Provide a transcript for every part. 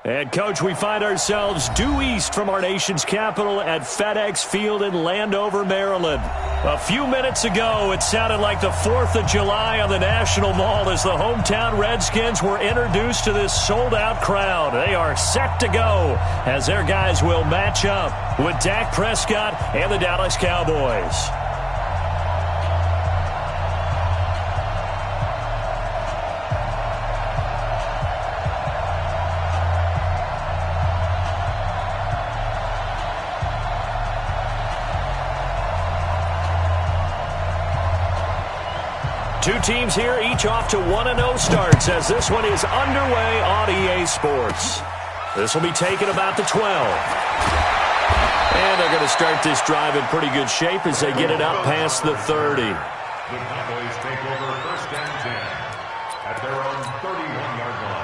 And, Coach, we find ourselves due east from our nation's capital at FedEx Field in Landover, Maryland. A few minutes ago, it sounded like the 4th of July on the National Mall as the hometown Redskins were introduced to this sold-out crowd. They are set to go as their guys will match up with Dak Prescott and the Dallas Cowboys. Two teams here, each off to 1-0 starts as this one is underway on EA Sports. This will be taken about the 12. And they're going to start this drive in pretty good shape as they get it up past the 30. The Cowboys take over first and 10 at their own 31-yard line.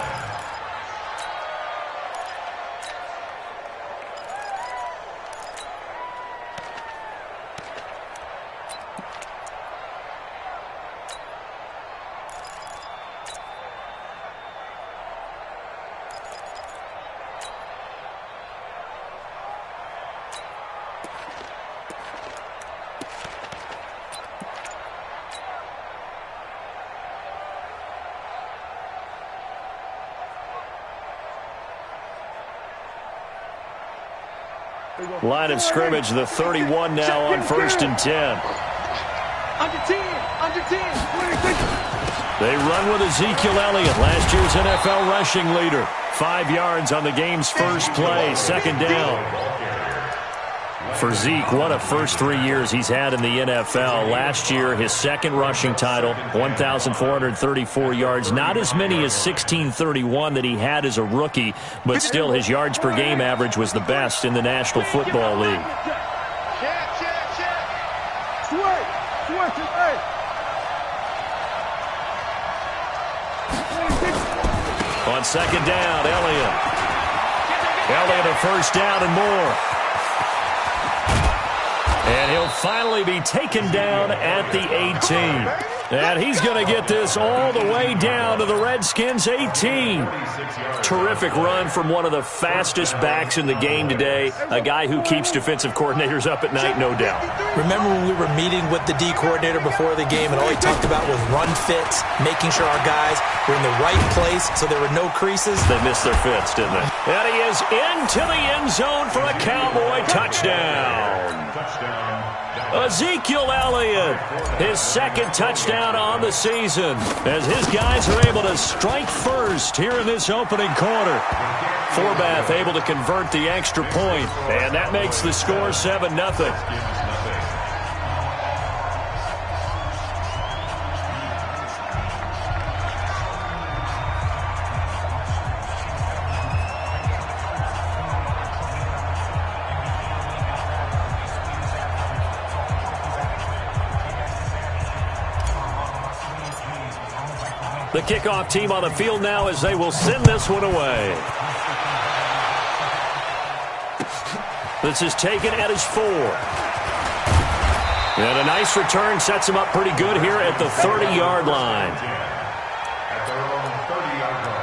Line of scrimmage, the 31 now on first and 10. Under 10, under 10. They run with Ezekiel Elliott, last year's NFL rushing leader. 5 yards on the game's first play, second down. For Zeke, what a first 3 years he's had in the NFL. Last year, his second rushing title, 1,434 yards. Not as many as 1,631 that he had as a rookie, but still his yards per game average was the best in the National Football League. On second down, Elliott. Elliott a first down and more. And he'll finally be taken down at the 18. And he's going to get this all the way down to the Redskins' 18. Terrific run from one of the fastest backs in the game today. A guy who keeps defensive coordinators up at night, no doubt. Remember when we were meeting with the D coordinator before the game and all he talked about was run fits, making sure our guys were in the right place so there were no creases? They missed their fits, didn't they? And he is into the end zone for a Cowboy touchdown. Ezekiel Elliott, his second touchdown on the season, as his guys are able to strike first here in this opening quarter. Forbath able to convert the extra point, and that makes the score 7-0. The kickoff team on the field now as they will send this one away. This is taken at his 4. And a nice return sets him up pretty good here at the 30-yard line. At their own 30-yard line.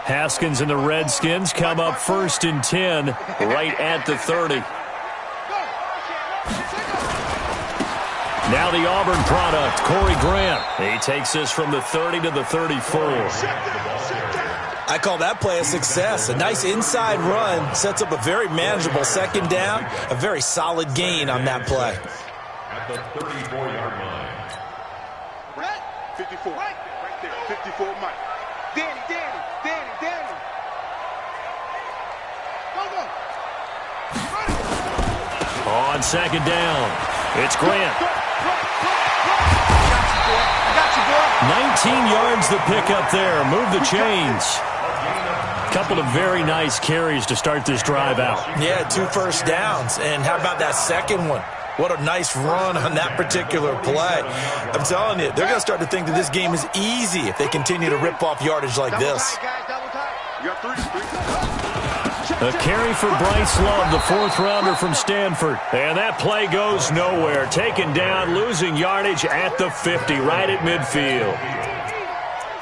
Haskins and the Redskins come up first and 10 right at the 30. Now the Auburn product, Corey Grant. He takes this from the 30 to the 34. I call that play a success. A nice inside run sets up a very manageable second down. A very solid gain on that play. At the 34-yard line. 54. Right there. 54, Mike. Danny. Go. On second down, it's Grant. I got you, boy. 19 yards the pick up there. Move the chains. Couple of very nice carries to start this drive out. Yeah, 2 first downs. And how about that second one? What a nice run on that particular play. I'm telling you, they're going to start to think that this game is easy if they continue to rip off yardage like this. Double tight, guys, double tight. You got 3. A carry for Bryce Love, the fourth-rounder from Stanford. And that play goes nowhere. Taken down, losing yardage at the 50, right at midfield.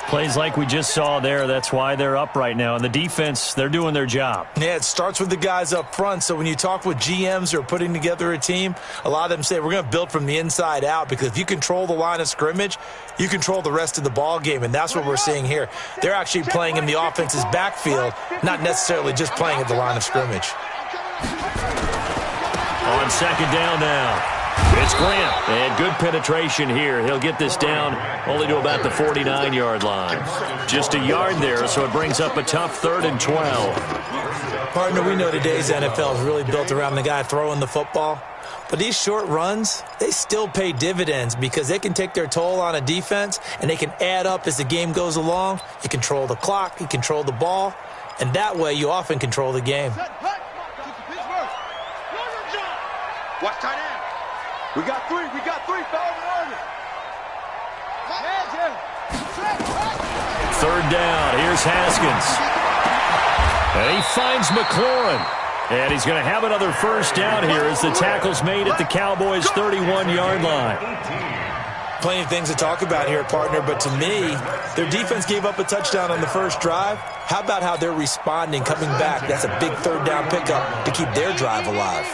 Plays like we just saw there. That's why they're up right now. And the defense, they're doing their job. Yeah, it starts with the guys up front. So when you talk with GMs who are putting together a team, a lot of them say we're going to build from the inside out, because if you control the line of scrimmage, you control the rest of the ball game. And that's what we're seeing here. They're actually playing in the offense's backfield, not necessarily just playing at the line of scrimmage. On second down now. It's Grant, and good penetration here. He'll get this down only to about the 49-yard line. Just a yard there, so it brings up a tough 3rd and 12. Partner, we know today's NFL is really built around the guy throwing the football. But these short runs, they still pay dividends, because they can take their toll on a defense, and they can add up as the game goes along. You control the clock, you control the ball, and that way you often control the game. Watch tight end. We got three, fellas. Third down, here's Haskins. And he finds McLaurin. And he's going to have another first down here as the tackle's made at the Cowboys' 31-yard line. Plenty of things to talk about here, partner, but to me, their defense gave up a touchdown on the first drive. How about how they're responding, coming back? That's a big third down pickup to keep their drive alive.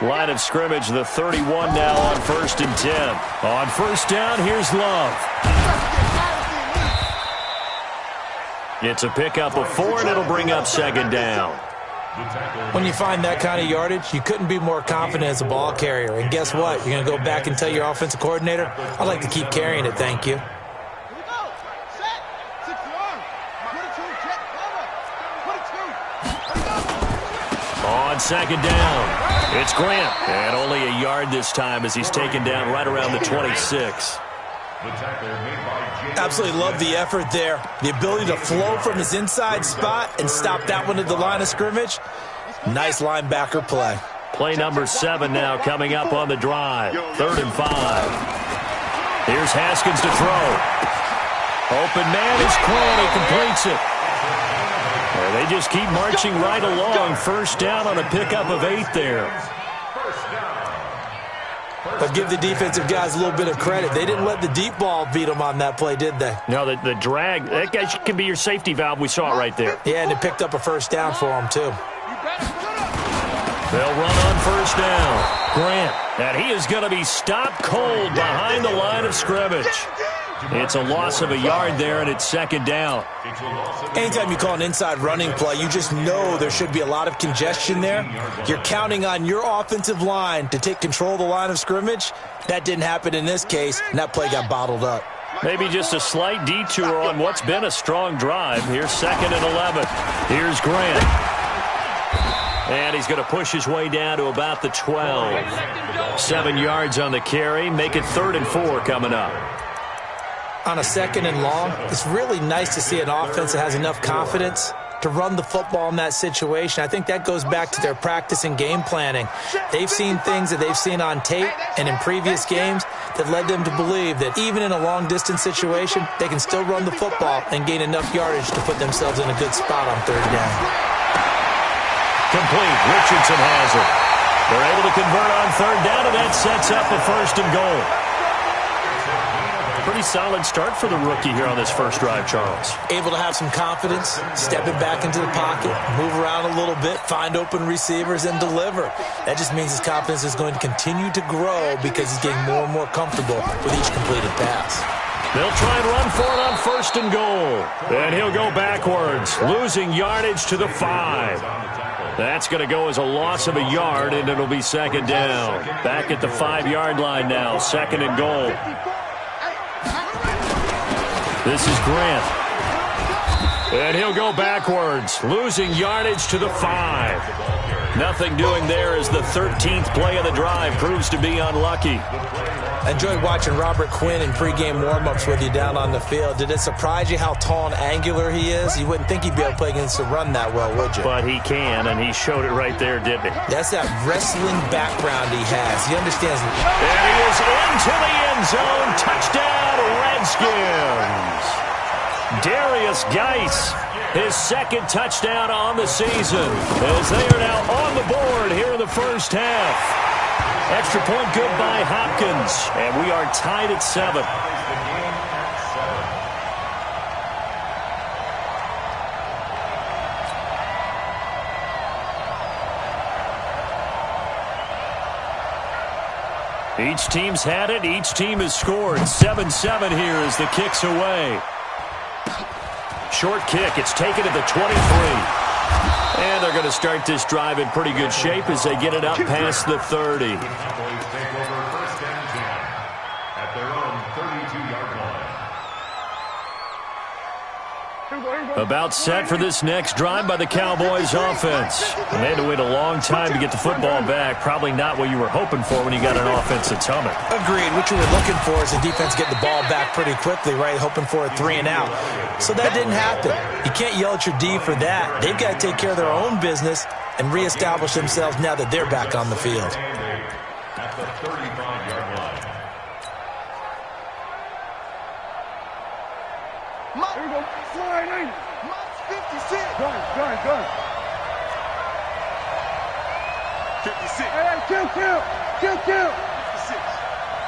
Line of scrimmage, the 31 now on 1st and 10. On first down, here's Love. It's a pickup of 4, and it'll bring up second down. When you find that kind of yardage, you couldn't be more confident as a ball carrier. And guess what? You're going to go back and tell your offensive coordinator, I'd like to keep carrying it, thank you. On second down, it's Grant. And only a yard this time as he's taken down right around the 26. Absolutely love the effort there. The ability to flow from his inside spot and stop that one at the line of scrimmage. Nice linebacker play. Play number 7 now coming up on the drive. 3rd and 5. Here's Haskins to throw. Open man is caught. He completes it. And they just keep marching right along. First down on a pickup of 8 there. But give the defensive guys a little bit of credit. They didn't let the deep ball beat them on that play, did they? No, the drag, that guy can be your safety valve. We saw it right there. Yeah, and it picked up a first down for them, too. They'll run on first down. Grant, and he is going to be stopped cold behind the line of scrimmage. It's a loss of a yard there, and it's second down. Anytime you call an inside running play, you just know there should be a lot of congestion there. You're counting on your offensive line to take control of the line of scrimmage. That didn't happen in this case, and that play got bottled up. Maybe just a slight detour on what's been a strong drive. Here's 2nd and 11. Here's Grant. And he's going to push his way down to about the 12. 7 yards on the carry. Make it 3rd and 4 coming up. On a 2nd and long, it's really nice to see an offense that has enough confidence to run the football in that situation. I think that goes back to their practice and game planning. They've seen things that they've seen on tape and in previous games that led them to believe that even in a long-distance situation, they can still run the football and gain enough yardage to put themselves in a good spot on 3rd down. Complete. Richardson has it. They're able to convert on 3rd down, and that sets up a 1st and goal. Pretty solid start for the rookie here on this first drive, Charles. Able to have some confidence, stepping back into the pocket, move around a little bit, find open receivers, and deliver. That just means his confidence is going to continue to grow because he's getting more and more comfortable with each completed pass. They'll try and run for it on 1st and goal. And he'll go backwards, losing yardage to the 5. That's going to go as a loss of a yard, and it'll be second down. Back at the 5-yard line now, 2nd and goal. This is Grant. And he'll go backwards, losing yardage to the 5. Nothing doing there as the 13th play of the drive proves to be unlucky. I enjoyed watching Robert Quinn in pregame warm-ups with you down on the field. Did it surprise you how tall and angular he is? You wouldn't think he'd be able to play against the run that well, would you? But he can, and he showed it right there, didn't he? That's that wrestling background he has. He understands. And he is into the end zone. Touchdown, Redskins. Darius Geis, his second touchdown on the season, as they are now on the board here in the first half. Extra point good by Hopkins, and we are tied at 7. Each team's had it. Each team has scored. 7-7 here as the kick's away. Short kick. It's taken to the 23. And they're going to start this drive in pretty good shape as they get it up past the 30. About set for this next drive by the Cowboys offense. And they had to wait a long time to get the football back. Probably not what you were hoping for when you got an offense that's humming. Agreed. What you were looking for is the defense getting the ball back pretty quickly, right? Hoping for a 3-and-out. So that didn't happen. You can't yell at your D for that. They've got to take care of their own business and reestablish themselves now that they're back on the field. At the 35-yard line. Here we go. Slide in. 56. Gun. 56. Hey, kill. 56.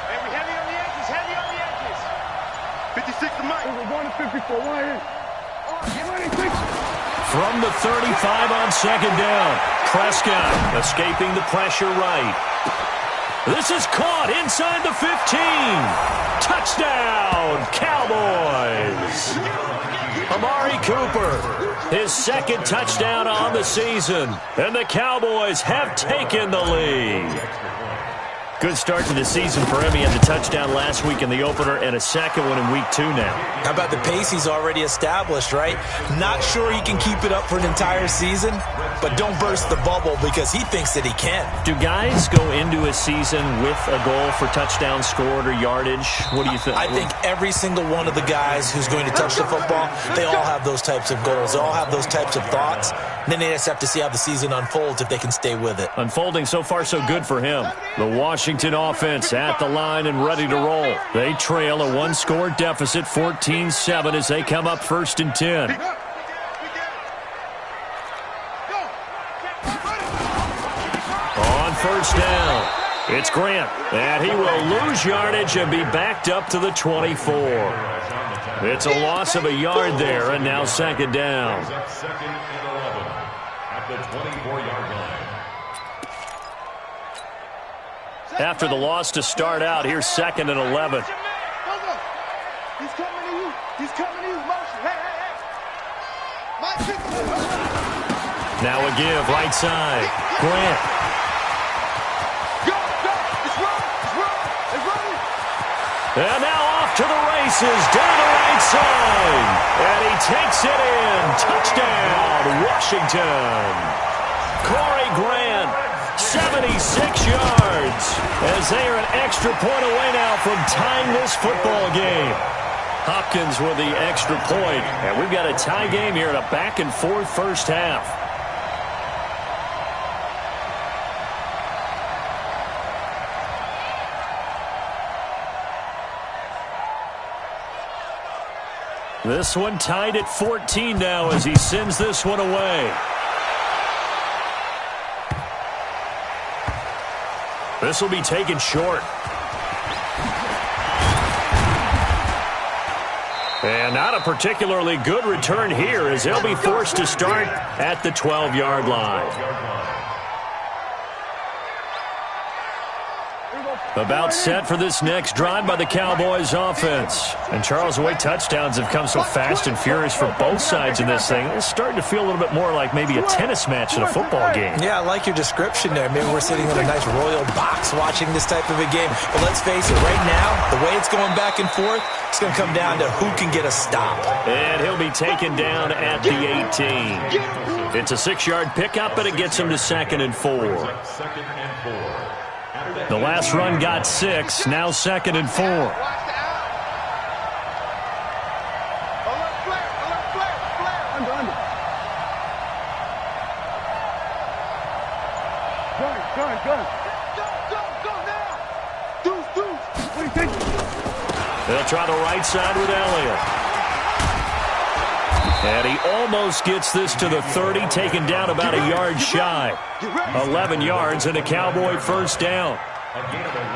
Hey, we heavy on the edges. 56 to Mike. We're going to 54. Why in? From the 35 on second down, Prescott escaping the pressure right. This is caught inside the 15. Touchdown, Cowboys. Amari Cooper, his second touchdown on the season. And the Cowboys have taken the lead. Good start to the season for him. He had the touchdown last week in the opener and a second one in week 2 now. How about the pace he's already established, right? Not sure he can keep it up for an entire season, but don't burst the bubble because he thinks that he can. Do guys go into a season with a goal for touchdown scored or yardage? What do you think? I think every single one of the guys who's going to touch the football, they all have those types of goals. They all have those types of thoughts. Then they just have to see how the season unfolds if they can stay with it. Unfolding so far so good for him. The Washington offense at the line and ready to roll. They trail a one-score deficit, 14-7, as they come up 1st and 10. On first down, it's Grant, and he will lose yardage and be backed up to the 24. It's a loss of a yard there, and now second down. Second and 11 at the 24-yard line. After the loss to start out, here's second and 11. He's coming to you. Motion. Hey. Now a give, right side. Grant. Go. It's running. And now off to the races, down the right side. And he takes it in. Touchdown, Washington. Corey Grant, 76 yards, as they are an extra point away now from tying this football game. Hopkins with the extra point, and we've got a tie game here in a back-and-forth first half. This one tied at 14 now as he sends this one away. This will be taken short. And not a particularly good return here as they'll be forced to start at the 12-yard line. About set for this next drive by the Cowboys offense. And Charles, the way touchdowns have come so fast and furious for both sides in this thing, it's starting to feel a little bit more like maybe a tennis match than a football game. Yeah, I like your description there. Maybe we're sitting in a nice royal box watching this type of a game. But let's face it, right now, the way it's going back and forth, it's going to come down to who can get a stop. And he'll be taken down at the 18. It's a 6-yard pickup, and it gets him to 2nd and 4. The last run got 6, now 2nd and 4. They'll try the right side with Elliott. And he almost gets this to the 30, taken down about a yard shy. 11 yards and a Cowboy first down.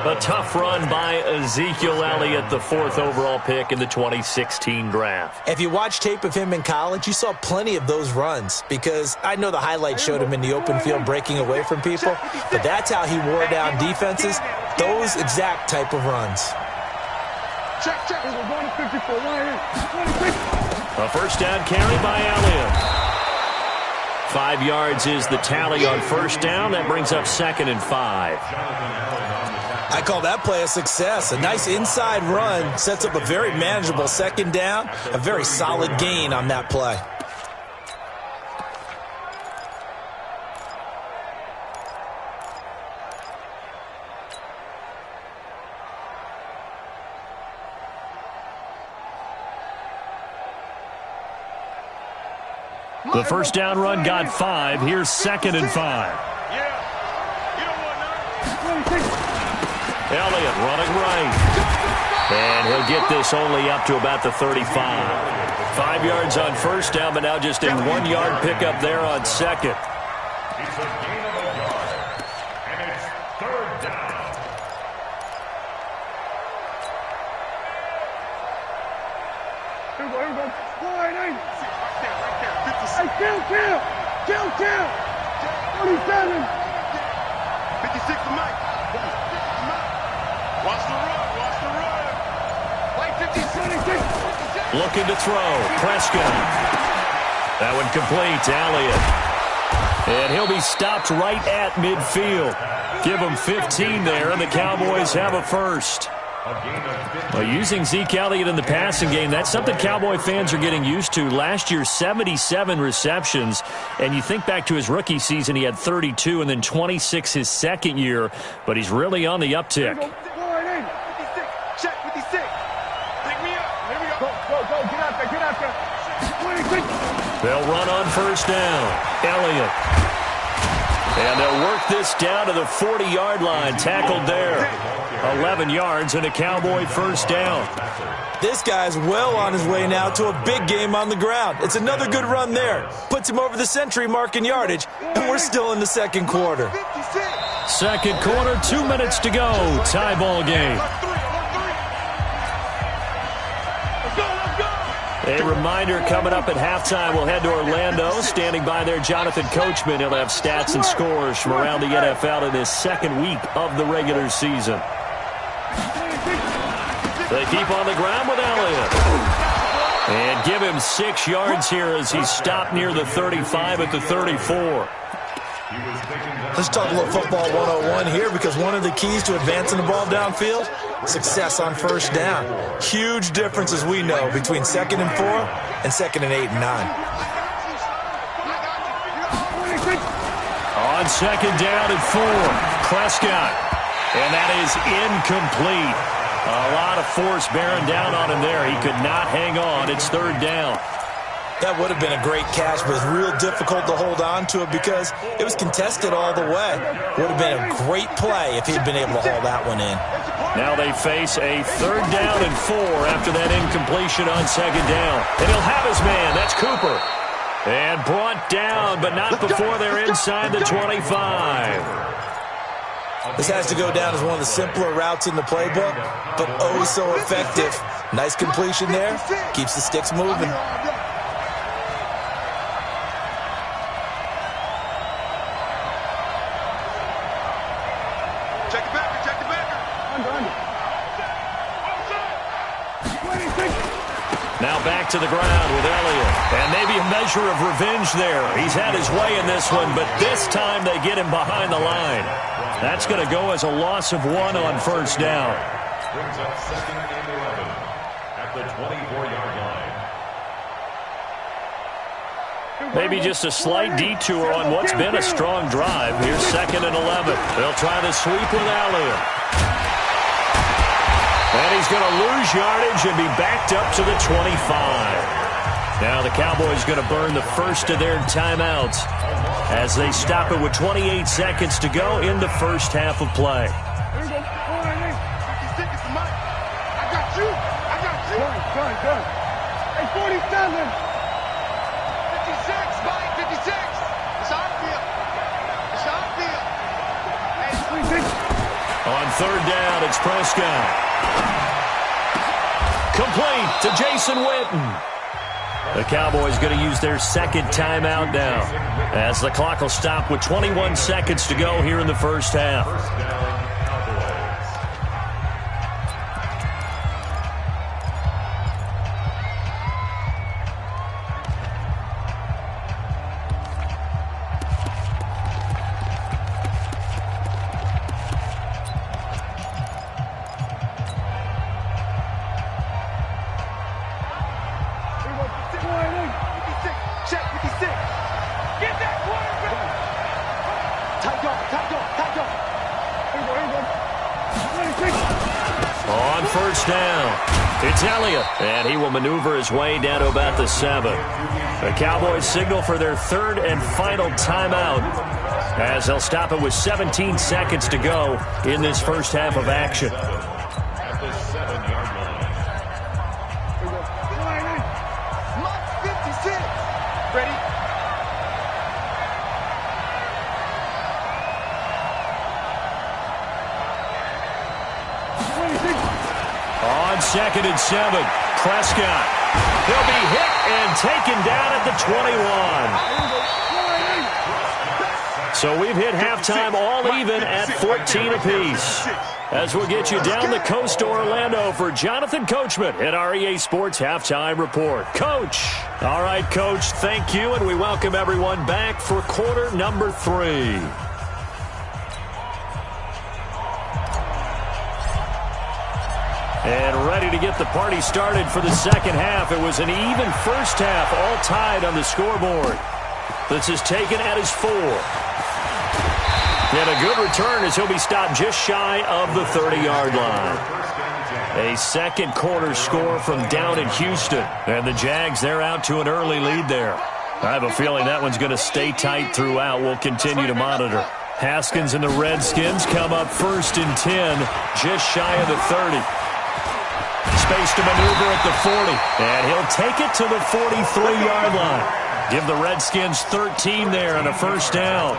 A tough run by Ezekiel Elliott, the 4th overall pick in the 2016 draft. If you watch tape of him in college, you saw plenty of those runs, because I know the highlights showed him in the open field breaking away from people, but that's how he wore down defenses, those exact type of runs. Check. We're going to 54. A first down carry by Elliott. 5 yards is the tally on first down. That brings up 2nd and 5. I call that play a success. A nice inside run sets up a very manageable 2nd down. A very solid gain on that play. The first down run got 5. Here's 2nd and 5. Elliott running right. And he'll get this only up to about the 35. 5 yards on first down, but now just a 1-yard pickup there on 2nd. It's a gain of a yard. And it's 3rd down. Here we go. Line 8. Hey, kill. 47. 56 to Mike. Watch the run. Like 56. Looking to throw. Prescott. That one complete to Elliott. And he'll be stopped right at midfield. Give him 15 there, and the Cowboys have a first. Well, using Zeke Elliott in the passing game, that's something Cowboy fans are getting used to. Last year, 77 receptions, and you think back to his rookie season, he had 32 and then 26 his second year, but he's really on the uptick. 56. Check 56. Pick me up. Here we go. Go. Get out there. 26. They'll run on first down. Elliott. And they'll work this down to the 40-yard line. Tackled there. 11 yards and a Cowboy first down. This guy's well on his way now to a big game on the ground. It's another good run there. Puts him over the century mark in yardage, and we're still in the 2nd quarter. Second quarter, 2 minutes to go. Tie ball game. A reminder, coming up at halftime, we'll head to Orlando. Standing by there, Jonathan Coachman. He'll have stats and scores from around the NFL in his 2nd week of the regular season. They keep on the ground with Elliott. And give him 6 yards here as he's stopped near the 35 at the 34. Let's talk a little football 101 here, because one of the keys to advancing the ball downfield, success on first down. Huge difference, as we know, between 2nd and 4 and 2nd and 8 and 9. On 2nd down and 4, Prescott. And that is incomplete. A lot of force bearing down on him there. He could not hang on. It's 3rd down. That would have been a great catch, but it's real difficult to hold on to it because it was contested all the way. Would have been a great play if he'd been able to haul that one in. Now they face a 3rd down and 4 after that incompletion on 2nd down. And he'll have his man. That's Cooper. And brought down, but not before they're inside the 25. This has to go down as one of the simpler routes in the playbook, but oh so effective. Nice completion there. Keeps the sticks moving. Check the backer. Under. Now back to the ground with Elliott. And maybe a measure of revenge there. He's had his way in this one, but this time they get him behind the line. That's going to go as a loss of 1 on first down. Brings up 2nd and 11 at the 24-yard line. Maybe just a slight detour on what's been a strong drive. Here's 2nd and 11. They'll try the sweep with Elliott. And he's going to lose yardage and be backed up to the 25. Now the Cowboys going to burn the first of their timeouts as they stop it with 28 seconds to go in the first half of play. Here we go. 56 is Mike. I got you. Done. Hey, 47. third down, it's Prescott. Complete to Jason Witten. The Cowboys going to use their second timeout now, as the clock will stop with 21 seconds to go here in the first half. On first down, it's Elliott, and he will maneuver his way down to about the 7. The Cowboys signal for their third and final timeout, as they'll stop it with 17 seconds to go in this first half of action. At the 7-yard line. 56. Ready? On 2nd and 7, Prescott. He'll be hit and taken down at the 21. So we've hit halftime all even at 14 apiece. As we'll get you down the coast to Orlando for Jonathan Coachman at our EA Sports Halftime Report. Coach. All right, Coach, thank you, and we welcome everyone back for quarter number 3. And ready to get the party started for the second half. It was an even first half, all tied on the scoreboard. This is taken at his 4. And a good return as he'll be stopped just shy of the 30-yard line. A second quarter score from down in Houston. And the Jags, they're out to an early lead there. I have a feeling that one's going to stay tight throughout. We'll continue to monitor. Haskins and the Redskins come up first and 10, just shy of the 30. Space to maneuver at the 40, and he'll take it to the 43-yard line. Give the Redskins 13 there on a first down.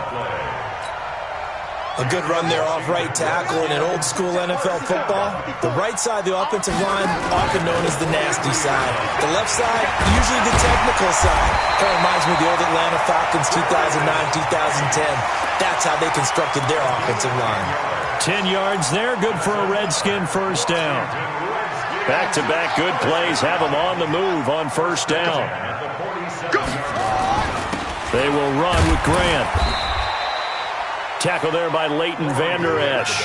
A good run there off right tackle in an old-school NFL football. The right side of the offensive line, often known as the nasty side. The left side, usually the technical side. Kind of reminds me of the old Atlanta Falcons 2009-2010. That's how they constructed their offensive line. 10 yards there, good for a Redskin first down. Back-to-back good plays have them on the move on first down. They will run with Grant. Tackle there by Leighton Vander Esch.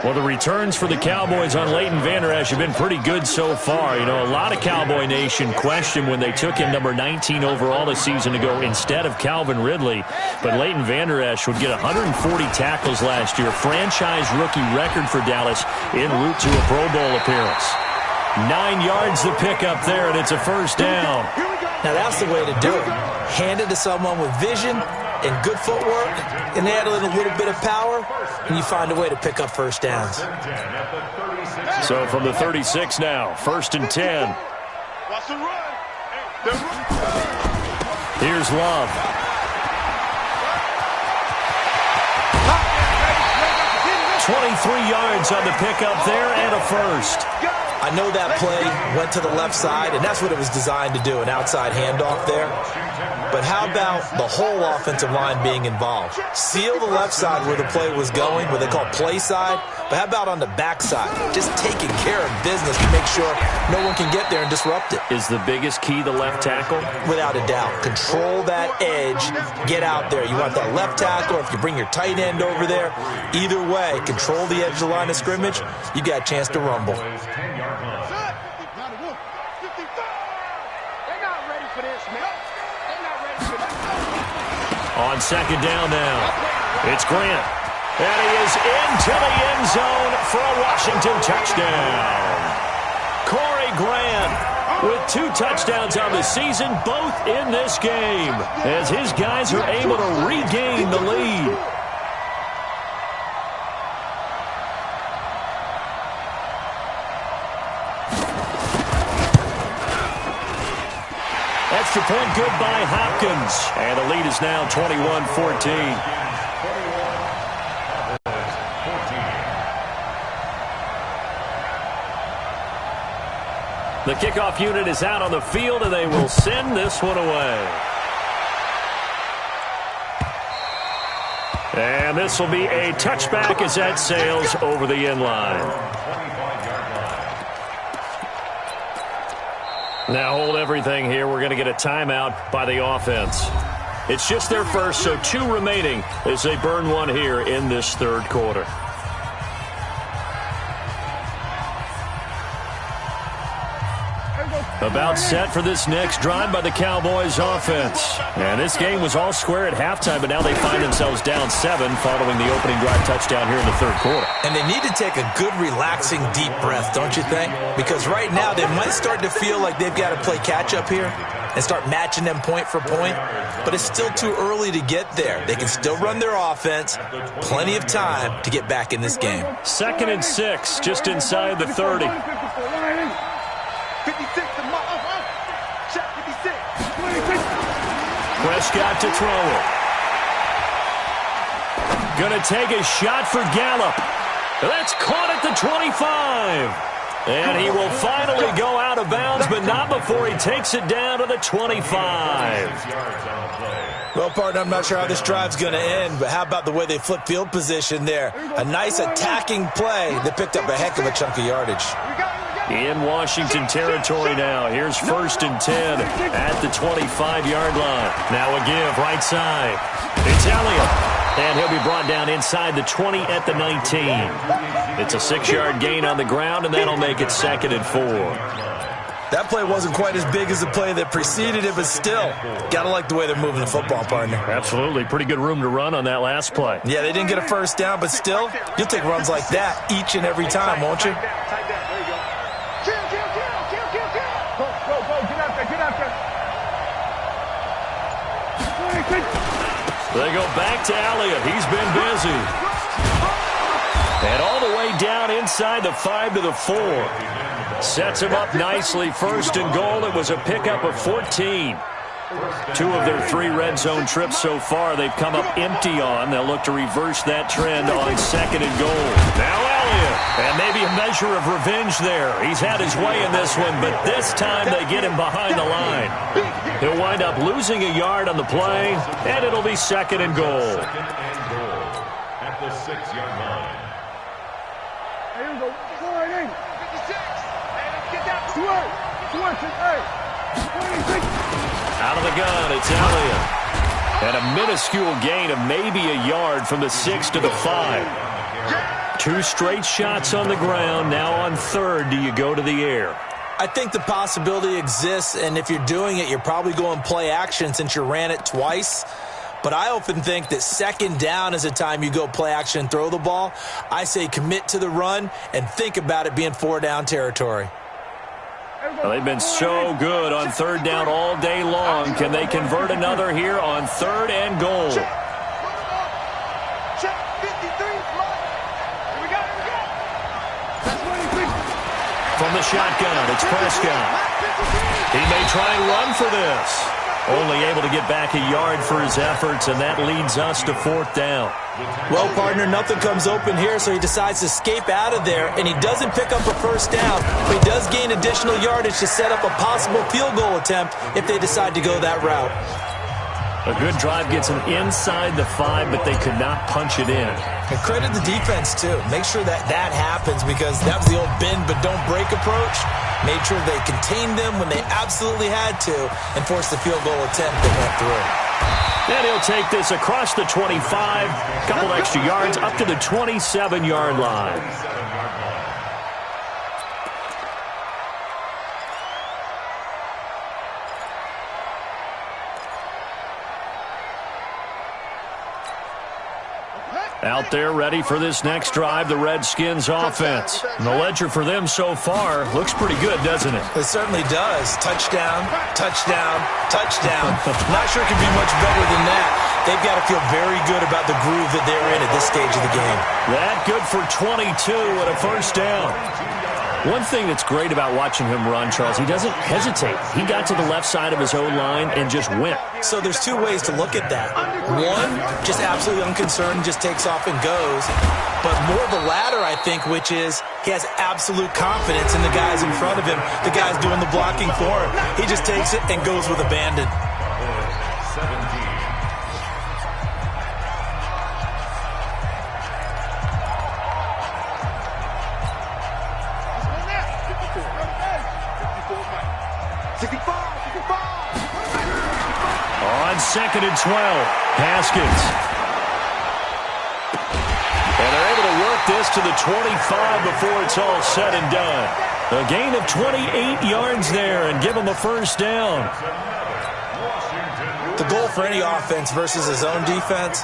Well, the returns for the Cowboys on Leighton Vander Esch have been pretty good so far. You know, a lot of Cowboy Nation questioned when they took him number 19 overall a season ago instead of Calvin Ridley. But Leighton Vander Esch would get 140 tackles last year. Franchise rookie record for Dallas en route to a Pro Bowl appearance. 9 yards to pick up there, and it's a first down. Now that's the way to do it. Hand it to someone with vision and good footwork, and add in a little bit of power, and you find a way to pick up first downs. So from the 36 now, first and 10. Here's Love. $23 yards on the pickup there and a first. I know that play went to the left side, and that's what it was designed to do, an outside handoff there. But how about the whole offensive line being involved? Seal the left side where the play was going, what they call play side. But how about on the back side? Just taking care of business to make sure no one can get there and disrupt it. Is the biggest key the left tackle? Without a doubt. Control that edge. Get out there. You want that left tackle, or if you bring your tight end over there, either way, control the edge of the line of scrimmage, you got a chance to rumble. On second down now, it's Grant. And he is into the end zone for a Washington touchdown. Corey Grant with 2 touchdowns on the season, both in this game, as his guys are able to regain the lead. Extra point good by Hopkins. And the lead is now 21-14. The kickoff unit is out on the field, and they will send this one away. And this will be a touchback as that sails over the end line. Now hold everything here. We're going to get a timeout by the offense. It's just their first, so 2 remaining as they burn one here in this third quarter. About set for this next drive by the Cowboys offense. And this game was all square at halftime, but now they find themselves down 7 following the opening drive touchdown here in the third quarter. And they need to take a good, relaxing, deep breath, don't you think? Because right now they might start to feel like they've got to play catch-up here and start matching them point for point. But it's still too early to get there. They can still run their offense. Plenty of time to get back in this game. 2nd and 6, just inside the 30. 56. Check 56. Prescott to throw it. Gonna take a shot for Gallup. That's caught at the 25. And he will finally go out of bounds, but not before he takes it down to the 25. Well, partner, I'm not sure how this drive's going to end, but how about the way they flip field position there? A nice attacking play that picked up a heck of a chunk of yardage. In Washington territory now. Here's 1st and 10 at the 25-yard line. Now a give right side. It's Elliott. And he'll be brought down inside the 20 at the 19. It's a 6-yard gain on the ground, and that'll make it 2nd and 4. That play wasn't quite as big as the play that preceded it, but still, got to like the way they're moving the football, partner. Absolutely. Pretty good room to run on that last play. Yeah, they didn't get a first down, but still, you'll take runs like that each and every time, won't you? They go back to Elliott. He's been busy. And all the way down inside the 5 to the 4. Sets him up nicely. 1st and goal. It was a pickup of 14. 2 of their 3 red zone trips so far they've come up empty on. They'll look to reverse that trend on 2nd and goal. Now Elliott. And maybe a measure of revenge there. He's had his way in this one, but this time they get him behind the line. He'll wind up losing a yard on the play, and it'll be 2nd and goal. At the 6-yard line. Here we go. 56. Get that. 26. Out of the gun, it's Elliott. And a minuscule gain of maybe a yard from the 6 to the 5. 2 straight shots on the ground. Now on 3rd, do you go to the air? I think the possibility exists, and if you're doing it, you're probably going play action since you ran it twice. But I often think that 2nd down is a time you go play action and throw the ball. I say commit to the run and think about it being 4-down territory. Well, they've been so good on 3rd down all day long. Can they convert another here on 3rd and goal? Check 53. From the shotgun, it's Prescott. He may try and run for this. Only able to get back a yard for his efforts, and that leads us to 4th down. Well, partner, nothing comes open here, so he decides to escape out of there, and he doesn't pick up a first down, but he does gain additional yardage to set up a possible field goal attempt if they decide to go that route. A good drive gets them inside the 5, but they could not punch it in. And credit the defense, too. Make sure that happens, because that was the old bend but don't break approach. Made sure they contained them when they absolutely had to and forced the field goal attempt that went through. And he'll take this across the 25, a couple extra yards up to the 27-yard line. Out there ready for this next drive, the Redskins offense. And the ledger for them so far looks pretty good, doesn't it? It certainly does. Touchdown, touchdown, touchdown. Not sure it could be much better than that. They've got to feel very good about the groove that they're in at this stage of the game. That good for 22 and a first down. One thing that's great about watching him run, Charles, he doesn't hesitate. He got to the left side of his own line and just went. So there's 2 ways to look at that. One, just absolutely unconcerned, just takes off and goes. But more the latter, I think, which is He has absolute confidence in the guys in front of him, the guys doing the blocking for him. He just takes it and goes with abandon. 17. On 2nd and 12, Haskins. And they're able to work this to the 25 before it's all said and done. A gain of 28 yards there and give them a first down. The goal for any offense versus his own defense,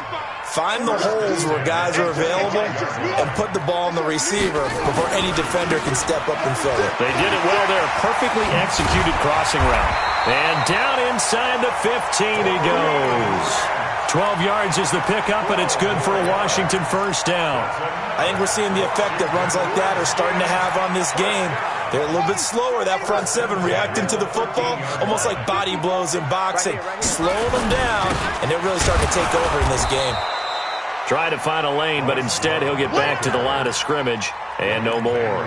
find the holes where guys are available and put the ball in the receiver before any defender can step up and fill it. They did it well there. Perfectly executed crossing route. And down inside the 15 he goes. 12 yards is the pickup, and it's good for a Washington first down. I think we're seeing the effect that runs like that are starting to have on this game. They're a little bit slower, that front seven, reacting to the football, almost like body blows in boxing, slowing them down, and they're really starting to take over in this game. Trying to find a lane, but instead he'll get back to the line of scrimmage, and no more.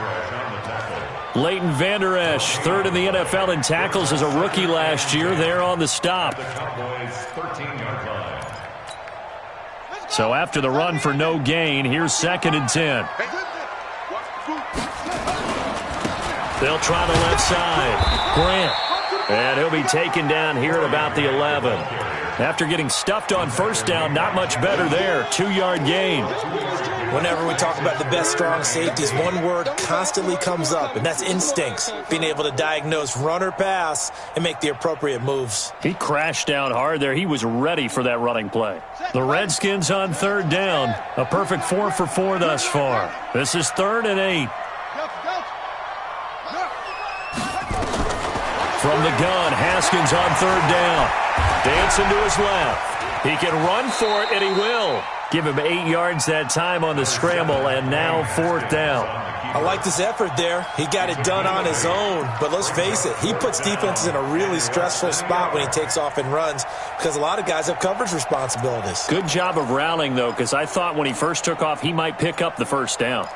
Leighton Vander Esch, third in the NFL in tackles as a rookie last year, there on the stop. So after the run for no gain, here's 2nd and 10. They'll try the left side. Grant. And he'll be taken down here at about the 11. After getting stuffed on first down, not much better there. 2-yard gain. Whenever we talk about the best strong safeties, one word constantly comes up, and that's instincts. Being able to diagnose run or pass and make the appropriate moves. He crashed down hard there. He was ready for that running play. The Redskins on 3rd down. A perfect 4 for 4 thus far. This is 3rd and 8. From the gun, Haskins on 3rd down. Dancing to his left. He can run for it, and he will. Give him 8 yards that time on the scramble, and now 4th down. I like this effort there. He got it done on his own, but let's face it, he puts defenses in a really stressful spot when he takes off and runs because a lot of guys have coverage responsibilities. Good job of rallying, though, because I thought when he first took off, he might pick up the first down.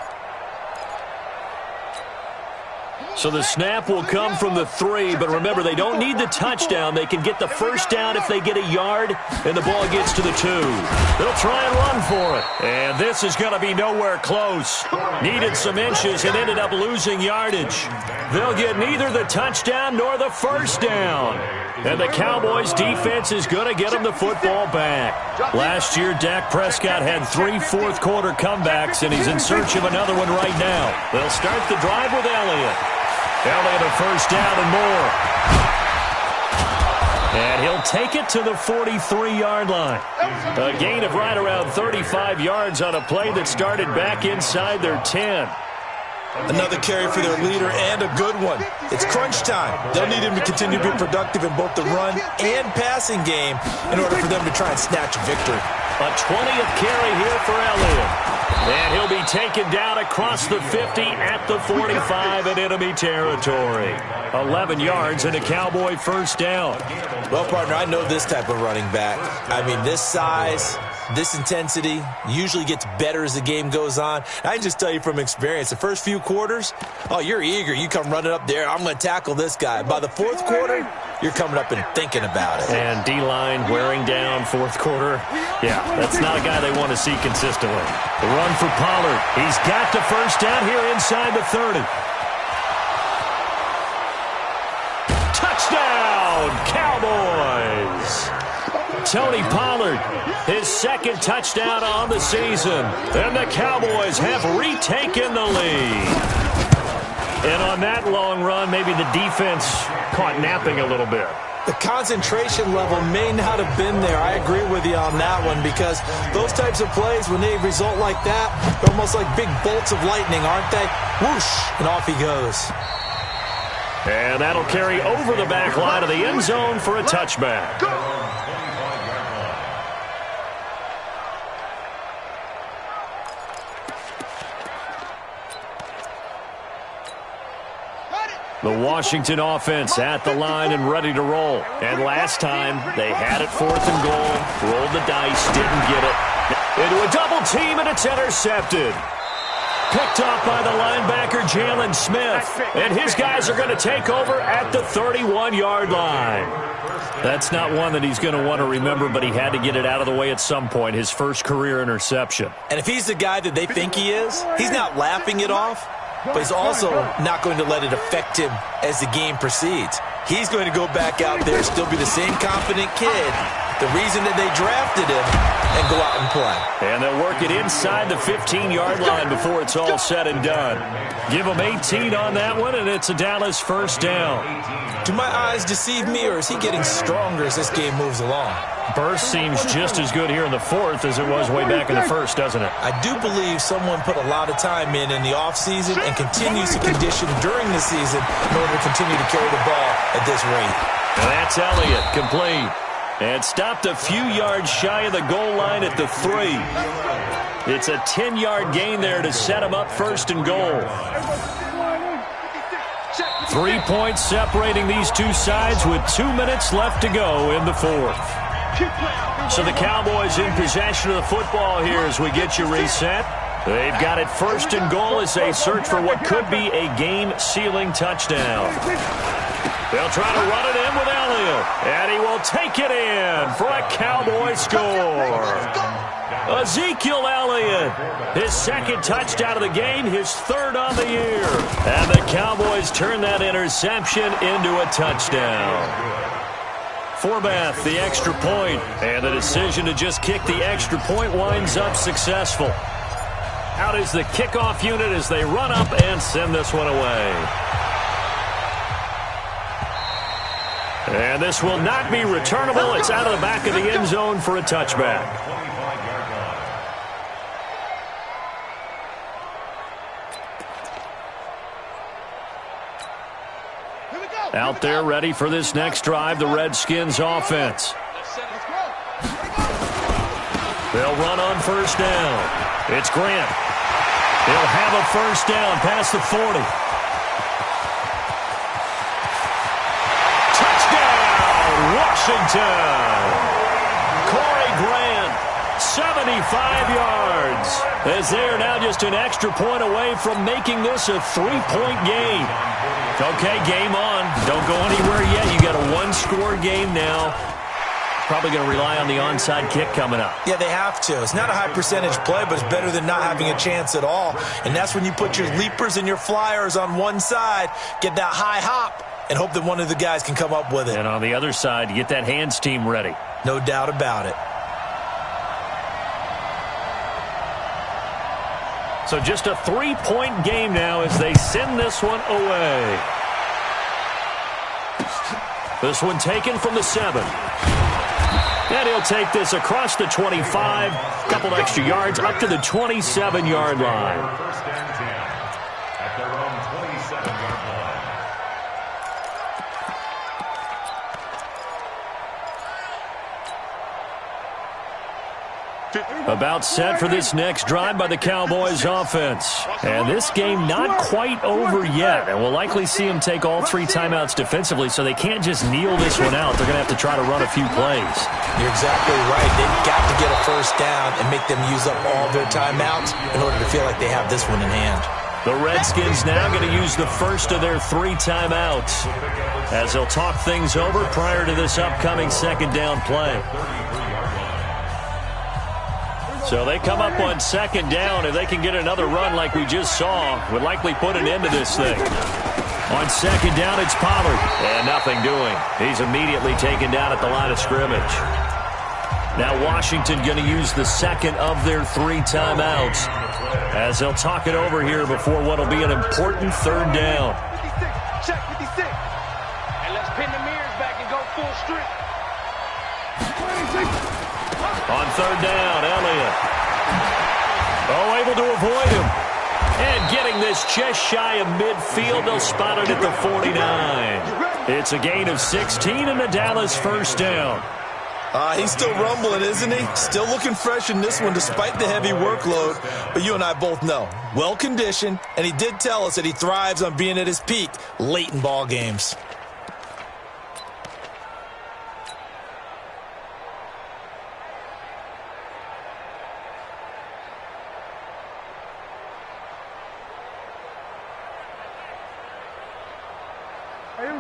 So the snap will come from the 3, but remember, they don't need the touchdown. They can get the first down if they get a yard, and the ball gets to the 2. They'll try and run for it. And this is going to be nowhere close. Needed some inches and ended up losing yardage. They'll get neither the touchdown nor the first down. And the Cowboys' defense is going to get them the football back. Last year, Dak Prescott had 3 fourth-quarter comebacks, and he's in search of another one right now. They'll start the drive with Elliott. Elliott a first down and more. And he'll take it to the 43-yard line. A gain of right around 35 yards on a play that started back inside their 10. Another carry for their leader and a good one. It's crunch time. They'll need him to continue to be productive in both the run and passing game in order for them to try and snatch a victory. A 20th carry here for Elliott. And he'll be taken down across the 50 at the 45 in enemy territory. 11 yards and a Cowboy first down. Well, partner, I know this type of running back. I mean, this size, this intensity usually gets better as the game goes on. I can just tell you from experience, the first few quarters, oh, you're eager. You come running up there, I'm going to tackle this guy. By the 4th quarter, you're coming up and thinking about it. And D-line wearing down 4th quarter. Yeah, that's not a guy they want to see consistently. The run for Pollard. He's got the first down here inside the 30. Touchdown, Cowboys! Tony Pollard, his 2nd touchdown on the season. And the Cowboys have retaken the lead. And on that long run, maybe the defense caught napping a little bit. The concentration level may not have been there. I agree with you on that one because those types of plays, when they result like that, they're almost like big bolts of lightning, aren't they? Whoosh, and off he goes. And that'll carry over the back line of the end zone for a touchback. The Washington offense at the line and ready to roll. And last time, they had it 4th and goal, rolled the dice, didn't get it. Into a double team, and it's intercepted. Picked off by the linebacker, Jalen Smith. And his guys are going to take over at the 31-yard line. That's not one that he's going to want to remember, but he had to get it out of the way at some point, his first career interception. And if he's the guy that they think he is, he's not laughing it off, but he's also not going to let it affect him as the game proceeds. He's going to go back out there, still be the same confident kid, the reason that they drafted him, and go out and play. And they'll work it inside the 15-yard line before it's all said and done. Give them 18 on that one, and it's a Dallas first down. Do my eyes deceive me, or is he getting stronger as this game moves along? Burst seems just as good here in the fourth as it was way back in the first, doesn't it? I do believe someone put a lot of time in the offseason and continues to condition during the season in order to continue to carry the ball at this rate. And that's Elliott, complete. And stopped a few yards shy of the goal line at the 3. It's a 10-yard gain there to set him up first and goal. 3 points separating these two sides with 2 minutes left to go in the fourth. So the Cowboys in possession of the football here as we get you reset. They've got it first and goal as they search for what could be a game-sealing touchdown. They'll try to run it in with Elliott, and he will take it in for a Cowboy score. Ezekiel Elliott, his second touchdown of the game, his third on the year. And the Cowboys turn that interception into a touchdown. Forbath, the extra point, and the decision to just kick the extra point winds up successful. Out is the kickoff unit as they run up and send this one away. And this will not be returnable. It's out of the back of the end zone for a touchback. Out there ready for this next drive, the Redskins offense. They'll run on first down. It's Grant. He'll have a first down past the 40. Touchdown, Washington. Corey Grant, 75 yards. As they're now just an extra point away from making this a 3-point game. Okay, game on. Don't go anywhere yet. You got a one-score game now. Probably going to rely on the onside kick coming up. Yeah, they have to. It's not a high-percentage play, but it's better than not having a chance at all. And that's when you put your leapers and your flyers on one side, get that high hop, and hope that one of the guys can come up with it. And on the other side, get that hands team ready. No doubt about it. So just a 3-point game now as they send this one away. This one taken from the 7. And he'll take this across the 25, a couple extra yards up to the 27-yard line. First and 10 at their own 27-yard line. About set for this next drive by the Cowboys offense. And this game not quite over yet. And we'll likely see them take all 3 timeouts defensively, so they can't just kneel this one out. They're going to have to try to run a few plays. You're exactly right. They've got to get a first down and make them use up all their timeouts in order to feel like they have this one in hand. The Redskins now going to use the first of their 3 timeouts as they'll talk things over prior to this upcoming second down play. So they come up on second down. If they can get another run like we just saw, would likely put an end to this thing. On second down, it's Pollard. And nothing doing. He's immediately taken down at the line of scrimmage. Now Washington going to use the second of their 3 timeouts as they'll talk it over here before what will be an important third down. 56, check 56. And let's pin the mirrors back and go full strength. 26. On third down, Elliott. Oh, able to avoid him. And getting this just shy of midfield, they'll spot it at the 49. It's a gain of 16 and a Dallas first down. He's still rumbling, isn't he? Still looking fresh in this one despite the heavy workload. But you and I both know, well-conditioned, and he did tell us that he thrives on being at his peak late in ball games.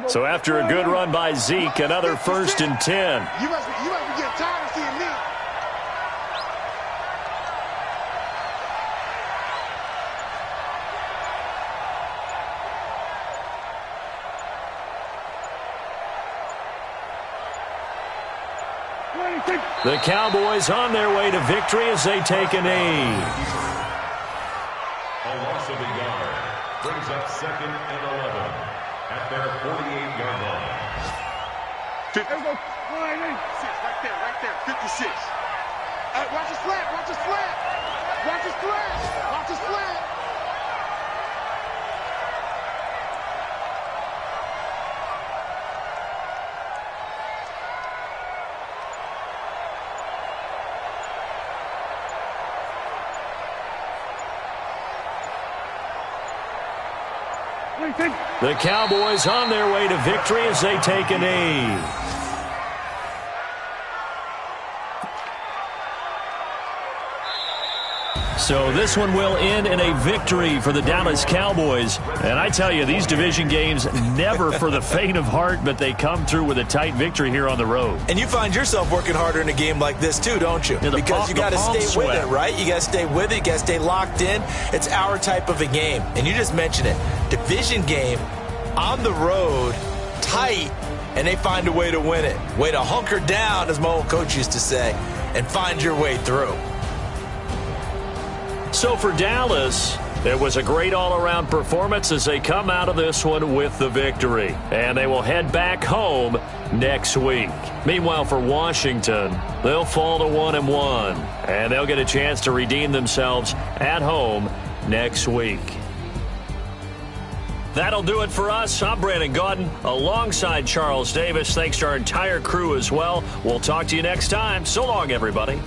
So after a good run by Zeke, another 1st and 10. You must be getting tired of seeing me. The Cowboys on their way to victory as they take a knee. A loss of a yard brings up 2nd and 11 at their 48-yard line. Right there, 56. Watch the slant, watch the slant. Watch the slant, watch the slant. The Cowboys on their way to victory as they take a knee. So this one will end in a victory for the Dallas Cowboys. And I tell you, these division games, never for the faint of heart, but they come through with a tight victory here on the road. And you find yourself working harder in a game like this too, don't you? Yeah, because you got to stay with it, right? You got to stay with it. You got to stay locked in. It's our type of a game. And you just mentioned it. Division game, on the road, tight, and they find a way to win it. Way to hunker down, as my old coach used to say, and find your way through. So for Dallas, it was a great all-around performance as they come out of this one with the victory. And they will head back home next week. Meanwhile, for Washington, they'll fall to 1-1. And they'll get a chance to redeem themselves at home next week. That'll do it for us. I'm Brandon Gaudin alongside Charles Davis. Thanks to our entire crew as well. We'll talk to you next time. So long, everybody.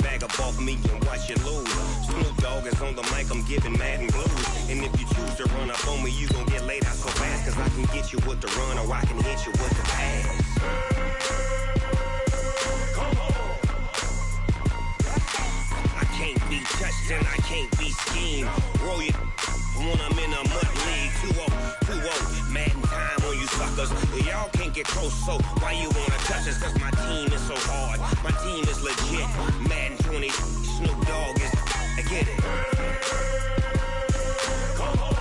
Bag up off me and watch you lose. Snoop Dogg is on the mic, I'm giving Madden blues. And if you choose to run up on me, you gon' get laid out so fast. Cause I can get you with the run or I can hit you with the pass. Come on. I can't be touched and I can't be schemed. Roll you when I'm in a mud league. 2-0, Madden time on you suckers. Y'all can't get close, so why you wanna touch us? Cause my team is so hard. My team is legit. Madden 20, Snoop Dogg is. I get it. Come on.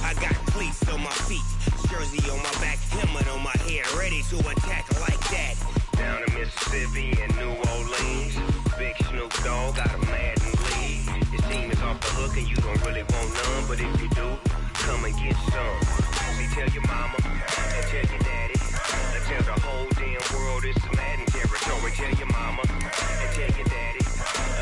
I got cleats on my feet, jersey on my back, helmet on my head, ready to attack like that. Down in Mississippi and New Orleans, big Snoop Dogg got a Madden league. His team is off the hook and you don't really want none, but if you do, come and get some. See, tell your mama and tell your daddy. Tell the whole damn world it's Madden territory. Tell your mama and tell your daddy.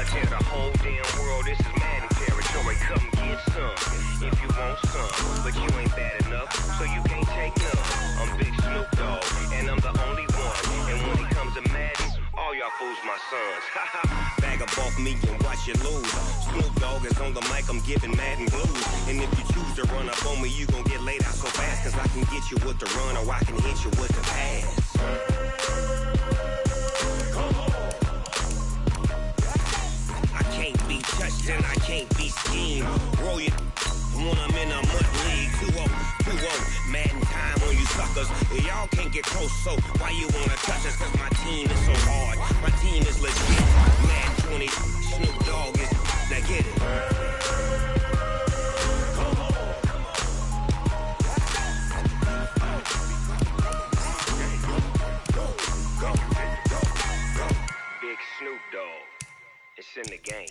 Tell the whole damn world this is Madden territory. Come get some if you want some, but you ain't bad enough, so you can't take none. I'm Big Snoop Dogg, and I'm the only one. And when it comes to Madden, all y'all fools my my sons. Bag up off me and watch you lose. Snoop Dogg is on the mic, I'm giving Madden blues. And if you choose to run up on me, you gon' get laid out so fast. Cause I can get you with the run or I can hit you with the pass. I can't be touched and I can't be schemed. Roll you when I'm in a mud league. 2-0, Madden time on you suckers. Y'all can't get close, so why you wanna touch us? Cause my team is so hard. My team is legit. Madden 20, Snoop Dogg is. Now get it. Big Snoop Dogg. It's in the game.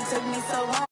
Took me so long.